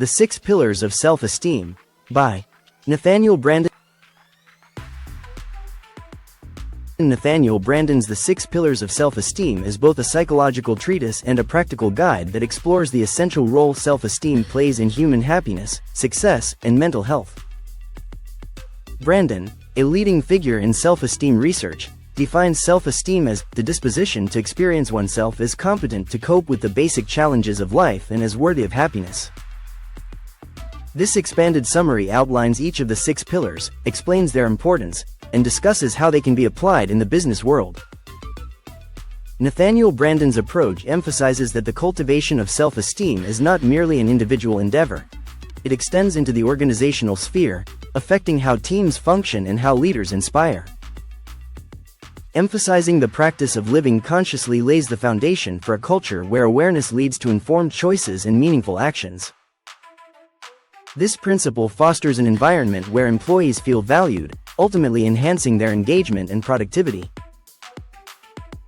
The Six Pillars of Self-Esteem, by Nathaniel Branden. Nathaniel Branden's The Six Pillars of Self-Esteem is both a psychological treatise and a practical guide that explores the essential role self-esteem plays in human happiness, success, and mental health. Branden, a leading figure in self-esteem research, defines self-esteem as the disposition to experience oneself as competent to cope with the basic challenges of life and as worthy of happiness. This expanded summary outlines each of the six pillars, explains their importance, and discusses how they can be applied in the business world. Nathaniel Branden's approach emphasizes that the cultivation of self-esteem is not merely an individual endeavor. It extends into the organizational sphere, affecting how teams function and how leaders inspire. Emphasizing the practice of living consciously lays the foundation for a culture where awareness leads to informed choices and meaningful actions. This principle fosters an environment where employees feel valued, ultimately enhancing their engagement and productivity.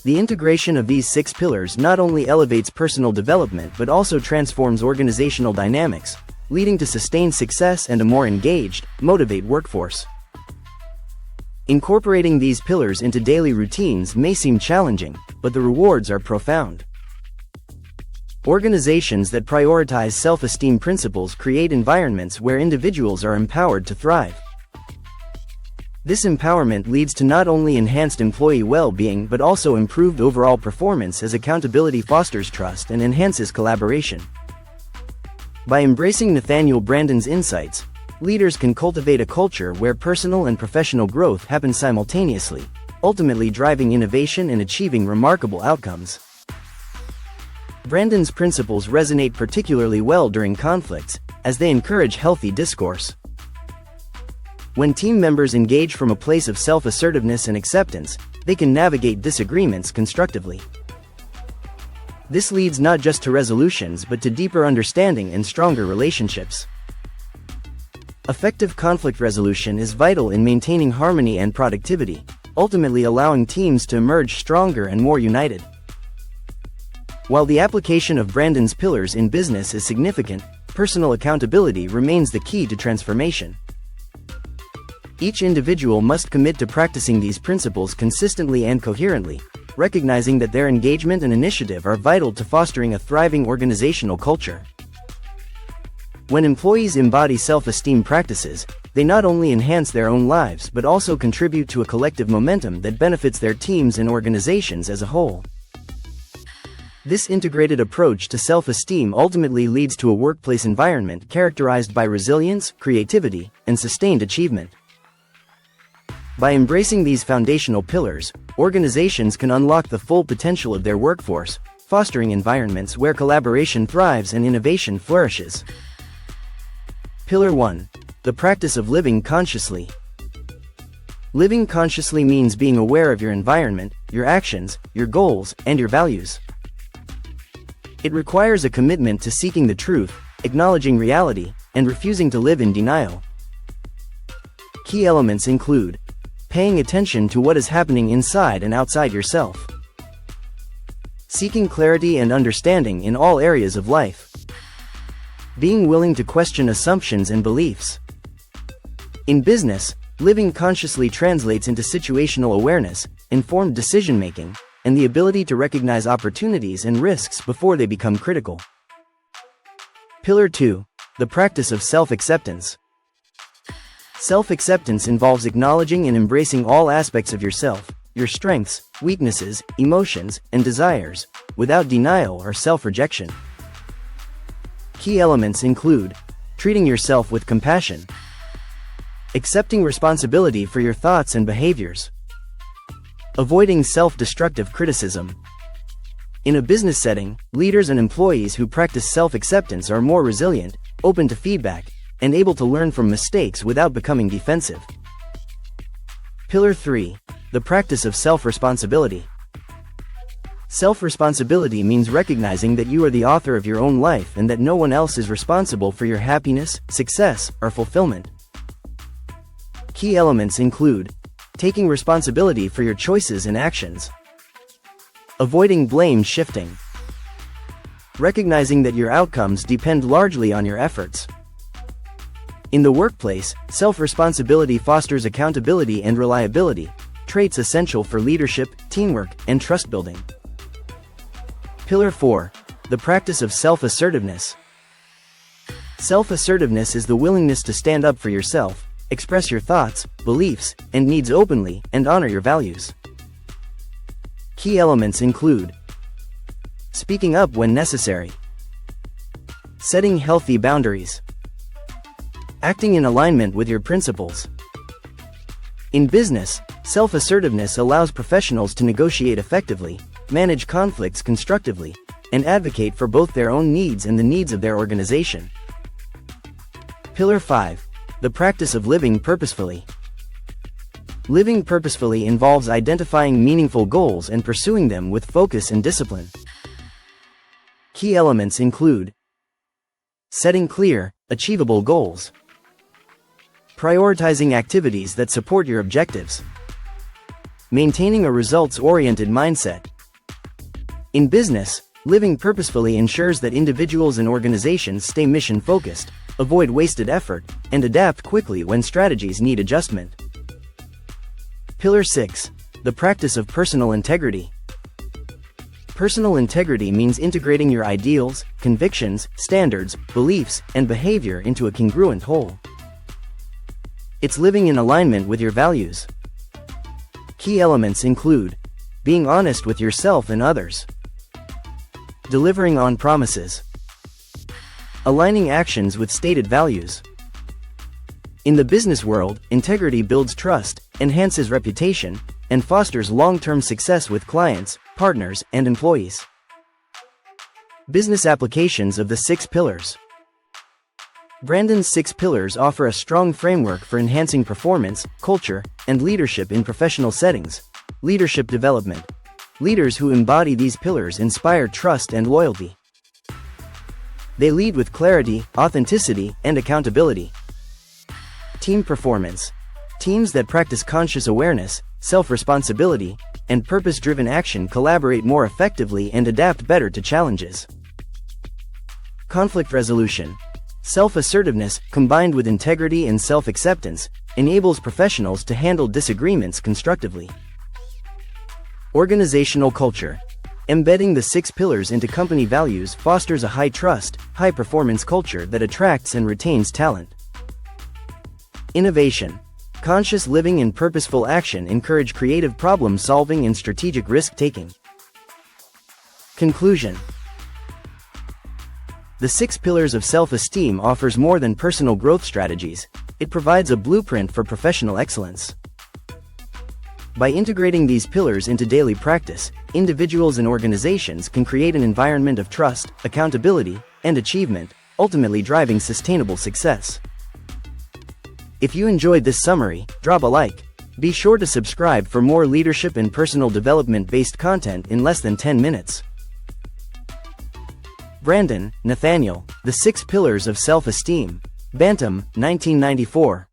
The integration of these six pillars not only elevates personal development but also transforms organizational dynamics, leading to sustained success and a more engaged, motivated workforce. Incorporating these pillars into daily routines may seem challenging, but the rewards are profound. Organizations that prioritize self-esteem principles create environments where individuals are empowered to thrive. This empowerment leads to not only enhanced employee well-being but also improved overall performance, as accountability fosters trust and enhances collaboration. By embracing Nathaniel Branden's insights, leaders can cultivate a culture where personal and professional growth happen simultaneously, ultimately driving innovation and achieving remarkable outcomes. Branden's principles resonate particularly well during conflicts, as they encourage healthy discourse. When team members engage from a place of self-assertiveness and acceptance, they can navigate disagreements constructively. This leads not just to resolutions but to deeper understanding and stronger relationships. Effective conflict resolution is vital in maintaining harmony and productivity, ultimately allowing teams to emerge stronger and more united. While the application of Branden's pillars in business is significant, personal accountability remains the key to transformation. Each individual must commit to practicing these principles consistently and coherently, recognizing that their engagement and initiative are vital to fostering a thriving organizational culture. When employees embody self-esteem practices, they not only enhance their own lives but also contribute to a collective momentum that benefits their teams and organizations as a whole. This integrated approach to self-esteem ultimately leads to a workplace environment characterized by resilience, creativity, and sustained achievement. By embracing these foundational pillars, organizations can unlock the full potential of their workforce, fostering environments where collaboration thrives and innovation flourishes. Pillar 1. The practice of living consciously. Living consciously means being aware of your environment, your actions, your goals, and your values. It requires a commitment to seeking the truth, acknowledging reality, and refusing to live in denial. Key elements include paying attention to what is happening inside and outside yourself, seeking clarity and understanding in all areas of life, being willing to question assumptions and beliefs. In business, living consciously translates into situational awareness, informed decision-making, and the ability to recognize opportunities and risks before they become critical. Pillar 2. The practice of self-acceptance. Self-acceptance involves acknowledging and embracing all aspects of yourself, your strengths, weaknesses, emotions, and desires, without denial or self-rejection. Key elements include treating yourself with compassion, accepting responsibility for your thoughts and behaviors, avoiding self-destructive criticism. In a business setting, leaders and employees who practice self-acceptance are more resilient, open to feedback, and able to learn from mistakes without becoming defensive. Pillar 3. The practice of self-responsibility. Self-responsibility means recognizing that you are the author of your own life and that no one else is responsible for your happiness, success, or fulfillment. Key elements include taking responsibility for your choices and actions, avoiding blame shifting, recognizing that your outcomes depend largely on your efforts. In the workplace, self-responsibility fosters accountability and reliability, traits essential for leadership, teamwork, and trust building. Pillar 4. The practice of self-assertiveness. Self-assertiveness is the willingness to stand up for yourself, express your thoughts, beliefs, and needs openly, and honor your values. Key elements include speaking up when necessary, setting healthy boundaries, acting in alignment with your principles. In business, self-assertiveness allows professionals to negotiate effectively, manage conflicts constructively, and advocate for both their own needs and the needs of their organization. Pillar 5. The practice of living purposefully. Living purposefully involves identifying meaningful goals and pursuing them with focus and discipline. Key elements include setting clear, achievable goals, prioritizing activities that support your objectives, maintaining a results-oriented mindset. In business, living purposefully ensures that individuals and organizations stay mission-focused, avoid wasted effort, and adapt quickly when strategies need adjustment. Pillar 6. The practice of personal integrity. Personal integrity means integrating your ideals, convictions, standards, beliefs, and behavior into a congruent whole. It's living in alignment with your values. Key elements include being honest with yourself and others, delivering on promises, aligning actions with stated values. In the business world, integrity builds trust, enhances reputation, and fosters long-term success with clients, partners, and employees. Business applications of the 6 pillars. Branden's 6 pillars offer a strong framework for enhancing performance, culture, and leadership in professional settings. Leadership development. Leaders who embody these pillars inspire trust and loyalty. They lead with clarity, authenticity, and accountability. Team performance. Teams that practice conscious awareness, self-responsibility, and purpose-driven action collaborate more effectively and adapt better to challenges. Conflict resolution. Self-assertiveness, combined with integrity and self-acceptance, enables professionals to handle disagreements constructively. Organizational culture. Embedding the 6 pillars into company values fosters a high-trust, high-performance culture that attracts and retains talent. Innovation. Conscious living and purposeful action encourage creative problem-solving and strategic risk-taking. Conclusion. The 6 Pillars of Self-Esteem offers more than personal growth strategies. It provides a blueprint for professional excellence. By integrating these pillars into daily practice, individuals and organizations can create an environment of trust, accountability, and achievement, ultimately driving sustainable success. If you enjoyed this summary, drop a like. Be sure to subscribe for more leadership and personal development-based content in less than 10 minutes. Branden, Nathaniel, The 6 Pillars of Self-Esteem. Bantam, 1994.